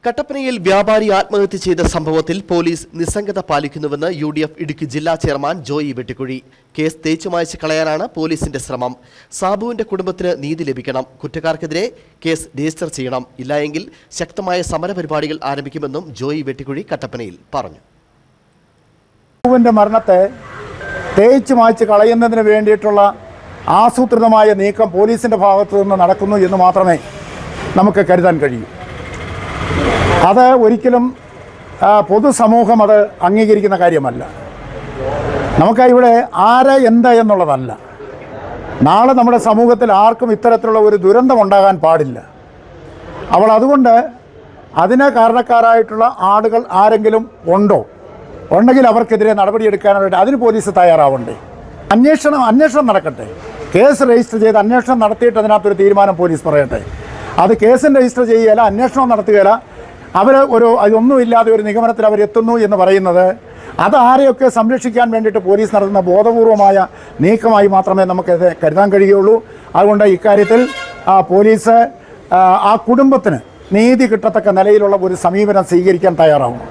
കട്ടപ്പനയിൽ വ്യാപാരി ആത്മഹത്യ ചെയ്ത സംഭവത്തിൽ പോലീസ് നിസ്സംഗത പാലിക്കുന്നുവെന്ന് UDF ഇടുക്കി ജില്ലാ ചെയർമാൻ ജോയി വെട്ടിക്കുഴി. കേസ് തേച്ചുമായ്ച്ച് കളയാനാണ് പോലീസിന്റെ ശ്രമം. സാബുവിന്റെ കുടുംബത്തിന് നീതി ലഭിക്കണം. കുറ്റക്കാർക്കെതിരെ കേസ് രജിസ്റ്റർ ചെയ്യണം. ഇല്ലായെങ്കിൽ ശക്തമായ സമരപരിപാടികൾ ആരംഭിക്കുമെന്നും ജോയി വെട്ടിക്കുഴി കട്ടപ്പനയിൽ പറഞ്ഞു. സാബുവിന്റെ മരണത്തെ തേച്ചുമായ്ച്ച് കളയുന്നതിന് വേണ്ടിയിട്ടുള്ള ആസൂത്രിതമായ നീക്കം പോലീസിന്റെ ഭാഗത്തു നിന്ന് നടക്കുന്നു എന്ന് മാത്രമേ നമുക്ക് കരുതാൻ കഴിയൂ. അത് ഒരിക്കലും പൊതുസമൂഹം അത് അംഗീകരിക്കുന്ന കാര്യമല്ല. നമുക്ക് ഇവിടെ ആര് എന്ത് എന്നുള്ളതല്ല. നാളെ നമ്മുടെ സമൂഹത്തിൽ ആർക്കും ഇത്തരത്തിലുള്ള ഒരു ദുരന്തം ഉണ്ടാകാൻ പാടില്ല. അതുകൊണ്ട് അതിന് കാരണക്കാരായിട്ടുള്ള ആളുകൾ ആരെങ്കിലും ഉണ്ടെങ്കിൽ അവർക്കെതിരെ നടപടിയെടുക്കാനായിട്ട് അതിന് പോലീസ് തയ്യാറാവണ്ടേ. അന്വേഷണം നടക്കട്ടെ. കേസ് രജിസ്റ്റർ ചെയ്ത് അന്വേഷണം നടത്തിയിട്ട് അതിനകത്തൊരു തീരുമാനം പോലീസ് പറയട്ടെ. അത് കേസിന് രജിസ്റ്റർ ചെയ്യുകയില്ല, അന്വേഷണം നടത്തുകയില്ല. അതൊന്നുമില്ലാതെ ഒരു നിഗമനത്തിൽ അവരെത്തുന്നു എന്ന് പറയുന്നത് അത് ആരെയൊക്കെ സംരക്ഷിക്കാൻ വേണ്ടിയിട്ട് പോലീസ് നടത്തുന്ന ബോധപൂർവമായ നീക്കമായി മാത്രമേ നമുക്കത് കരുതാൻ കഴിയുള്ളൂ. അതുകൊണ്ട് ഇക്കാര്യത്തിൽ പോലീസ് ആ കുടുംബത്തിന് നീതി കിട്ടത്തക്ക നിലയിലുള്ള ഒരു സമീപനം സ്വീകരിക്കാൻ തയ്യാറാവണം.